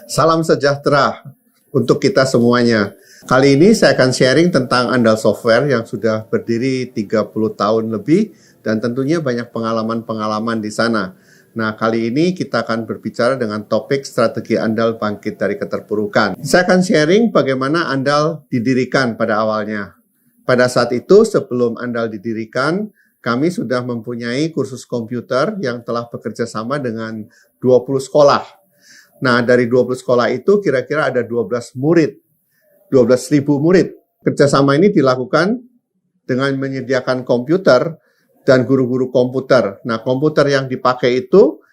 Salam sejahtera untuk kita semuanya. Kali ini saya akan sharing tentang Andal Software yang sudah berdiri 30 tahun lebih dan tentunya banyak pengalaman-pengalaman di sana. Nah, kali ini kita akan berbicara dengan topik strategi Andal bangkit dari keterpurukan. Saya akan sharing bagaimana Andal didirikan pada awalnya. Pada saat itu, sebelum Andal didirikan, kami sudah mempunyai kursus komputer yang telah bekerja sama dengan 20 sekolah. Nah, dari 20 sekolah itu kira-kira ada 12 murid, 12.000 murid. Kerjasama ini dilakukan dengan menyediakan komputer dan guru-guru komputer. Nah, komputer yang dipakai itu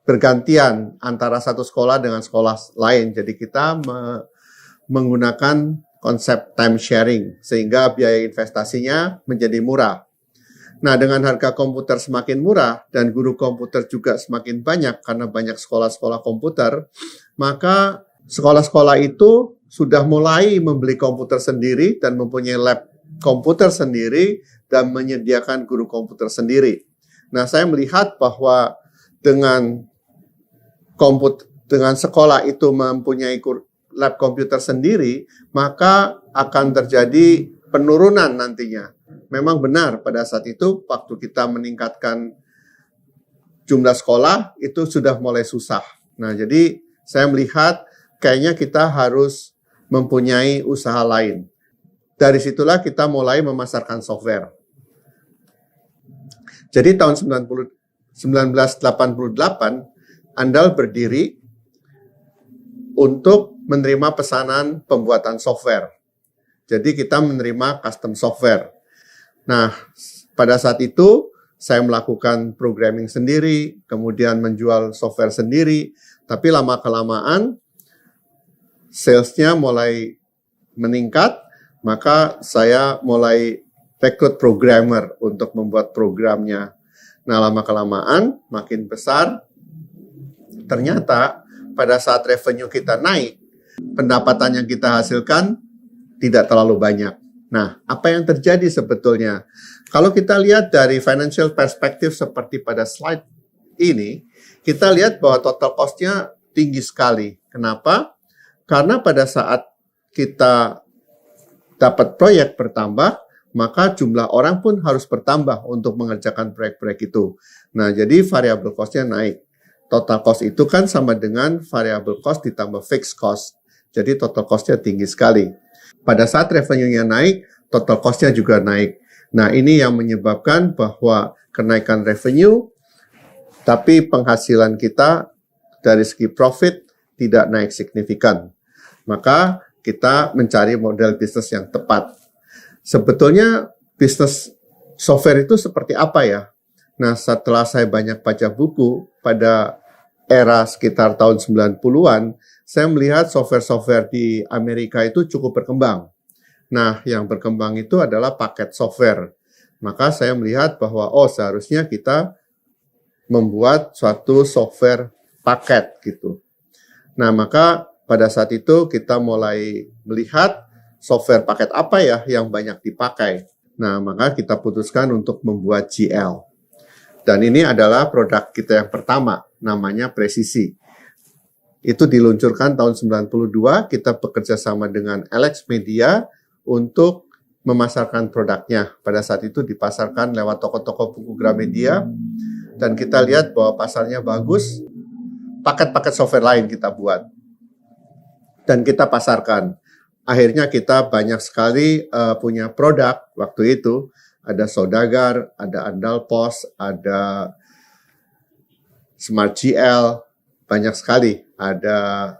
bergantian antara satu sekolah dengan sekolah lain. Jadi kita menggunakan konsep time sharing, sehingga biaya investasinya menjadi murah. Nah, dengan harga komputer semakin murah dan guru komputer juga semakin banyak karena banyak sekolah-sekolah komputer, maka sekolah-sekolah itu sudah mulai membeli komputer sendiri dan mempunyai lab komputer sendiri dan menyediakan guru komputer sendiri. Nah, saya melihat bahwa dengan sekolah itu mempunyai lab komputer sendiri, maka akan terjadi penurunan nantinya. Memang benar pada saat itu waktu kita meningkatkan jumlah sekolah itu sudah mulai susah. Nah, jadi saya melihat kayaknya kita harus mempunyai usaha lain. Dari situlah kita mulai memasarkan software. Jadi tahun 1988 Andal berdiri untuk menerima pesanan pembuatan software. Jadi kita menerima custom software. Nah, pada saat itu saya melakukan programming sendiri, kemudian menjual software sendiri, tapi lama-kelamaan sales-nya mulai meningkat, maka saya mulai rekrut programmer untuk membuat programnya. Nah, lama-kelamaan makin besar, ternyata pada saat revenue kita naik, pendapatan yang kita hasilkan tidak terlalu banyak. Nah, apa yang terjadi sebetulnya? Kalau kita lihat dari financial perspective seperti pada slide ini, kita lihat bahwa total cost-nya tinggi sekali. Kenapa? Karena pada saat kita dapat proyek bertambah, maka jumlah orang pun harus bertambah untuk mengerjakan proyek-proyek itu. Nah, jadi variable cost-nya naik. Total cost itu kan sama dengan variable cost ditambah fixed cost. Jadi total cost-nya tinggi sekali. Pada saat revenue-nya naik, total cost-nya juga naik. Nah, ini yang menyebabkan bahwa kenaikan revenue, tapi penghasilan kita dari segi profit tidak naik signifikan. Maka kita mencari model bisnis yang tepat. Sebetulnya bisnis software itu seperti apa ya? Nah, setelah saya banyak baca buku pada era sekitar tahun 90-an, saya melihat software-software di Amerika itu cukup berkembang. Nah, yang berkembang itu adalah paket software. Maka saya melihat bahwa, seharusnya kita membuat suatu software paket gitu. Nah, maka pada saat itu kita mulai melihat software paket apa ya yang banyak dipakai. Nah, maka kita putuskan untuk membuat GL. Dan ini adalah produk kita yang pertama, namanya Presisi. Itu diluncurkan tahun 92, kita bekerja sama dengan Alex Media untuk memasarkan produknya. Pada saat itu dipasarkan lewat toko-toko buku Gramedia, dan kita lihat bahwa pasarnya bagus, paket-paket software lain kita buat. Dan kita pasarkan. Akhirnya kita banyak sekali punya produk waktu itu. Ada Saudagar, ada Andal Pos, ada Smart GL, banyak sekali. Ada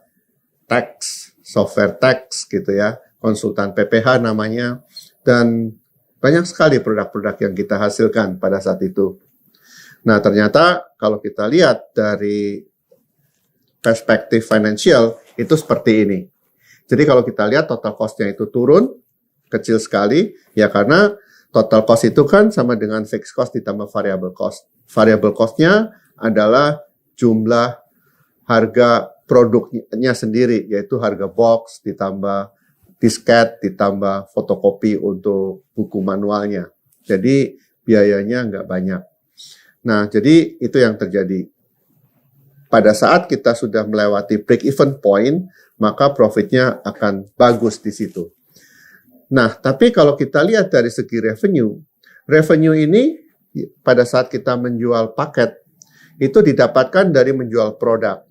tax, software tax gitu ya, konsultan PPH namanya, dan banyak sekali produk-produk yang kita hasilkan pada saat itu. Nah, ternyata kalau kita lihat dari perspektif financial, itu seperti ini. Jadi kalau kita lihat total cost-nya itu turun, kecil sekali, ya karena total cost itu kan sama dengan fixed cost ditambah variable cost. Variable cost-nya adalah jumlah harga produknya sendiri, yaitu harga box ditambah disket ditambah fotokopi untuk buku manualnya. Jadi biayanya nggak banyak. Nah, jadi itu yang terjadi. pada saat kita sudah melewati break-even point, maka profitnya akan bagus di situ. Nah, tapi kalau kita lihat dari segi revenue ini pada saat kita menjual paket, itu didapatkan dari menjual produk.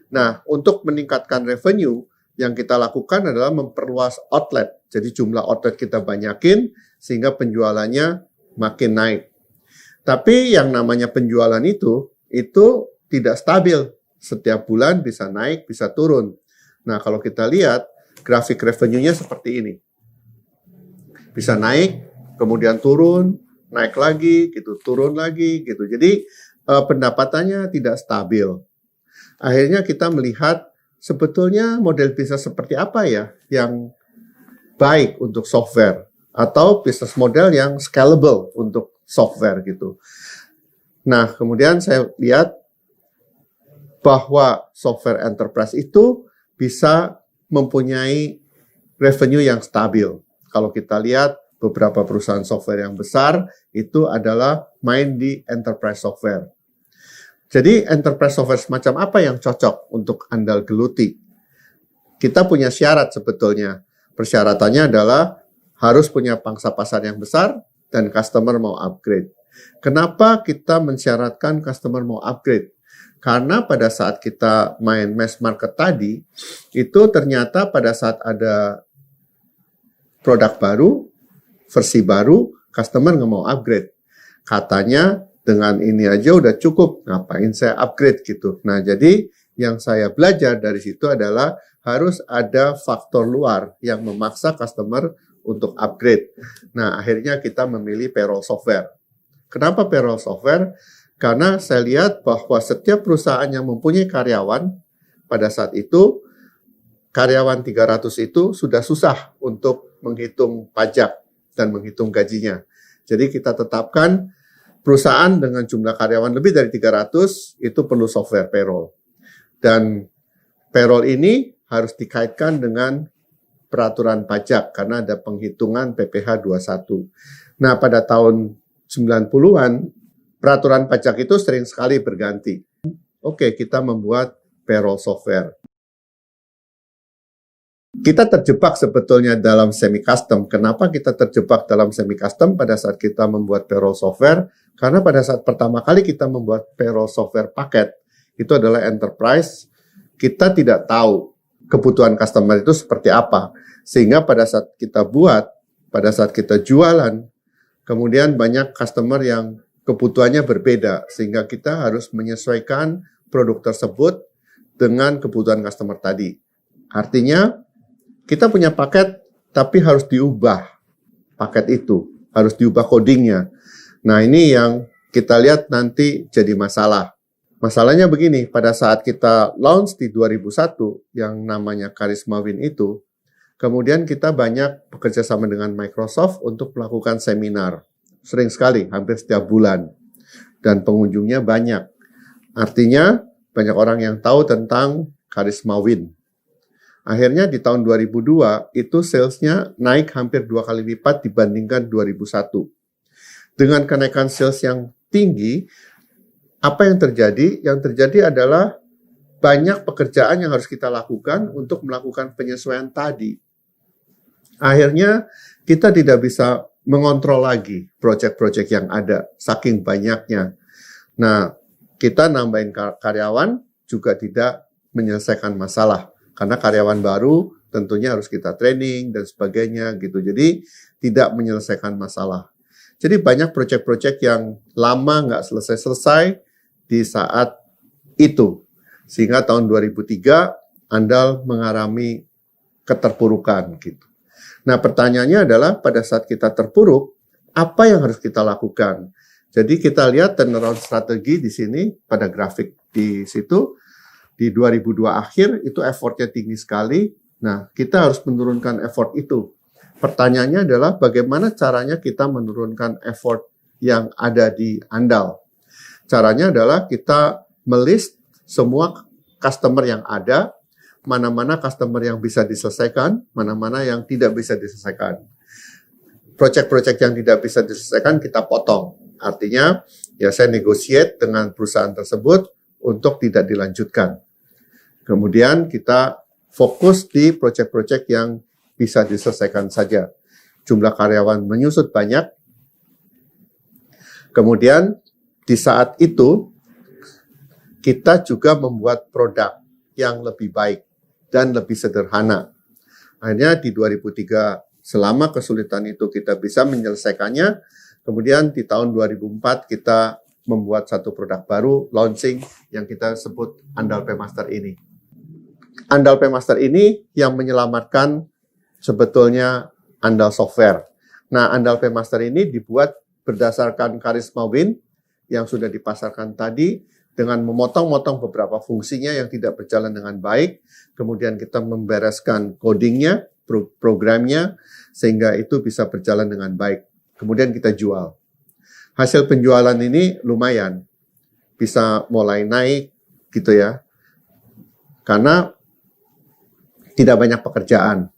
Nah, untuk meningkatkan revenue, yang kita lakukan adalah memperluas outlet. Jadi jumlah outlet kita banyakin, sehingga penjualannya makin naik. Tapi yang namanya penjualan itu tidak stabil. Setiap bulan bisa naik, bisa turun. Nah, kalau kita lihat, grafik revenue-nya seperti ini. Bisa naik, kemudian turun, naik lagi, gitu, turun lagi, gitu. Jadi, pendapatannya tidak stabil. Akhirnya kita melihat, sebetulnya model bisnis seperti apa ya yang baik untuk software, atau bisnis model yang scalable untuk software, gitu. Nah, kemudian saya lihat, bahwa software enterprise itu bisa mempunyai revenue yang stabil. Kalau kita lihat beberapa perusahaan software yang besar itu adalah main di enterprise software. Jadi enterprise software semacam apa yang cocok untuk Anda geluti? Kita punya syarat sebetulnya. Persyaratannya adalah harus punya pangsa pasar yang besar dan customer mau upgrade. Kenapa kita mensyaratkan customer mau upgrade? Karena pada saat kita main mass market tadi, itu ternyata pada saat ada produk baru, versi baru, customer nggak mau upgrade. Katanya dengan ini aja udah cukup, ngapain saya upgrade gitu. Nah, jadi yang saya belajar dari situ adalah harus ada faktor luar yang memaksa customer untuk upgrade. Nah, akhirnya kita memilih payroll software. Kenapa payroll software? Karena saya lihat bahwa setiap perusahaan yang mempunyai karyawan, pada saat itu, karyawan 300 itu sudah susah untuk menghitung pajak dan menghitung gajinya. Jadi kita tetapkan perusahaan dengan jumlah karyawan lebih dari 300 itu perlu software payroll. Dan payroll ini harus dikaitkan dengan peraturan pajak karena ada penghitungan PPh 21. Nah, pada tahun 90-an, peraturan pajak itu sering sekali berganti. Oke, kita membuat payroll software. Kita terjebak sebetulnya dalam semi-custom. Kenapa kita terjebak dalam semi-custom pada saat kita membuat payroll software? Karena pada saat pertama kali kita membuat payroll software paket, itu adalah enterprise, kita tidak tahu kebutuhan customer itu seperti apa. Sehingga pada saat kita buat, pada saat kita jualan, kemudian banyak customer yang kebutuhannya berbeda, sehingga kita harus menyesuaikan produk tersebut dengan kebutuhan customer tadi. Artinya, kita punya paket, tapi harus diubah paket itu, harus diubah codingnya. Nah, ini yang kita lihat nanti jadi masalah. Masalahnya begini, pada saat kita launch di 2001, yang namanya Karisma Win itu, kemudian kita banyak bekerja sama dengan Microsoft untuk melakukan seminar. Sering sekali, hampir setiap bulan. Dan pengunjungnya banyak. Artinya, banyak orang yang tahu tentang Karisma Win. Akhirnya di tahun 2002, itu sales-nya naik hampir 2 kali lipat dibandingkan 2001. Dengan kenaikan sales yang tinggi, apa yang terjadi? Yang terjadi adalah banyak pekerjaan yang harus kita lakukan untuk melakukan penyesuaian tadi. Akhirnya, kita tidak bisa mengontrol lagi proyek-proyek yang ada, saking banyaknya. Nah, kita nambahin karyawan juga tidak menyelesaikan masalah. Karena karyawan baru tentunya harus kita training dan sebagainya gitu. Jadi, tidak menyelesaikan masalah. Jadi, banyak proyek-proyek yang lama nggak selesai-selesai di saat itu. Sehingga tahun 2003, Andal mengalami keterpurukan gitu. Nah, pertanyaannya adalah pada saat kita terpuruk, apa yang harus kita lakukan? Jadi kita lihat turnaround strategi di sini pada grafik di situ di 2002 akhir itu effortnya tinggi sekali. Nah, kita harus menurunkan effort itu. Pertanyaannya adalah bagaimana caranya kita menurunkan effort yang ada di Andal? Caranya adalah kita melist semua customer yang ada, mana-mana customer yang bisa diselesaikan, mana-mana yang tidak bisa diselesaikan. Project-project yang tidak bisa diselesaikan kita potong. Artinya, ya saya negotiate dengan perusahaan tersebut untuk tidak dilanjutkan. Kemudian kita fokus di proyek-proyek yang bisa diselesaikan saja. Jumlah karyawan menyusut banyak. Kemudian di saat itu kita juga membuat produk yang lebih baik dan lebih sederhana. Akhirnya di 2003 selama kesulitan itu kita bisa menyelesaikannya. Kemudian di tahun 2004 kita membuat satu produk baru, launching yang kita sebut Andal PayMaster ini. Andal PayMaster ini yang menyelamatkan sebetulnya Andal Software. Nah, Andal PayMaster ini dibuat berdasarkan Karisma Win yang sudah dipasarkan tadi dengan memotong-motong beberapa fungsinya yang tidak berjalan dengan baik. Kemudian kita membereskan codingnya, programnya, sehingga itu bisa berjalan dengan baik. Kemudian kita jual. Hasil penjualan ini lumayan, bisa mulai naik gitu ya. Karena tidak banyak pekerjaan.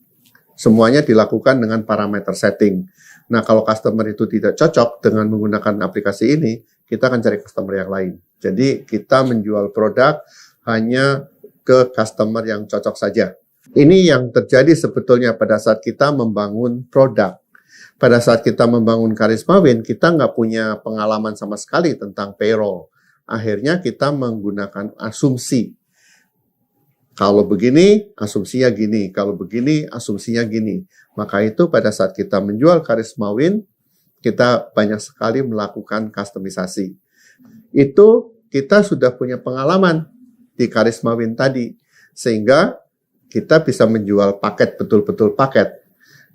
Semuanya dilakukan dengan parameter setting. Nah, kalau customer itu tidak cocok dengan menggunakan aplikasi ini, kita akan cari customer yang lain. Jadi, kita menjual produk hanya ke customer yang cocok saja. Ini yang terjadi sebetulnya pada saat kita membangun produk. Pada saat kita membangun Karisma Win, kita nggak punya pengalaman sama sekali tentang payroll. Akhirnya kita menggunakan asumsi. Kalau begini, asumsinya gini. Kalau begini, asumsinya gini. Maka itu pada saat kita menjual Karisma Win, kita banyak sekali melakukan kustomisasi. Itu kita sudah punya pengalaman di Karisma Win tadi. Sehingga kita bisa menjual paket, betul-betul paket.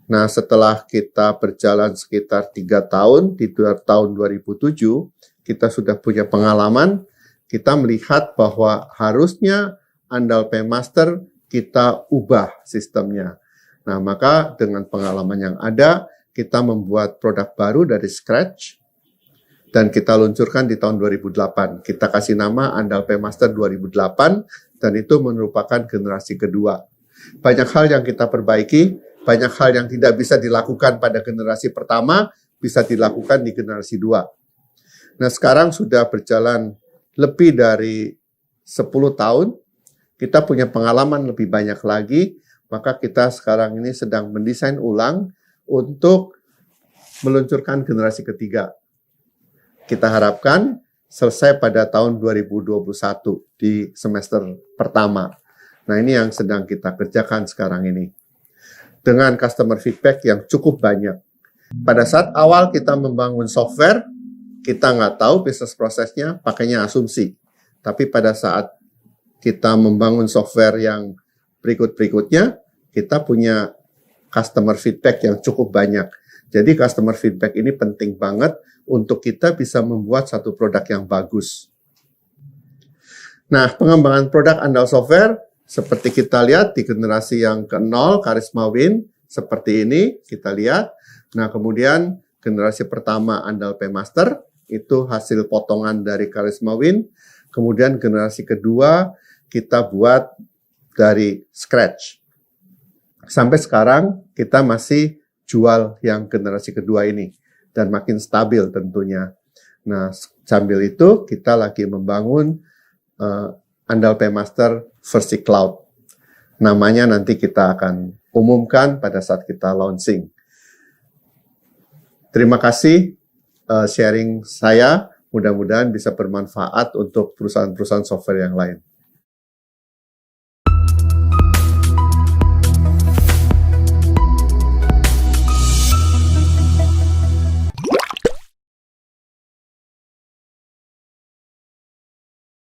Nah, setelah kita berjalan sekitar 3 tahun, di tahun 2007, kita sudah punya pengalaman, kita melihat bahwa harusnya Andal PayMaster kita ubah sistemnya. Nah, maka dengan pengalaman yang ada, kita membuat produk baru dari scratch, dan kita luncurkan di tahun 2008. Kita kasih nama Andal PayMaster 2008, dan itu merupakan generasi kedua. Banyak hal yang kita perbaiki, banyak hal yang tidak bisa dilakukan pada generasi pertama, bisa dilakukan di generasi 2. Nah, sekarang sudah berjalan lebih dari 10 tahun, kita punya pengalaman lebih banyak lagi, maka kita sekarang ini sedang mendesain ulang untuk meluncurkan generasi ketiga. Kita harapkan selesai pada tahun 2021 di semester pertama. Nah, ini yang sedang kita kerjakan sekarang ini. Dengan customer feedback yang cukup banyak. Pada saat awal kita membangun software, kita nggak tahu bisnis prosesnya, pakainya asumsi. Tapi pada saat kita membangun software yang berikut-berikutnya, kita punya customer feedback yang cukup banyak. Jadi customer feedback ini penting banget untuk kita bisa membuat satu produk yang bagus. Nah, pengembangan produk Andal Software, seperti kita lihat di generasi yang ke-0, Karisma Win, seperti ini, kita lihat. Nah, kemudian generasi pertama Andal PayMaster, itu hasil potongan dari Karisma Win. Kemudian generasi kedua, kita buat dari scratch. Sampai sekarang kita masih jual yang generasi kedua ini. Dan makin stabil tentunya. Nah, sambil itu kita lagi membangun Andal PayMaster versi cloud. Namanya nanti kita akan umumkan pada saat kita launching. Terima kasih sharing saya. Mudah-mudahan bisa bermanfaat untuk perusahaan-perusahaan software yang lain.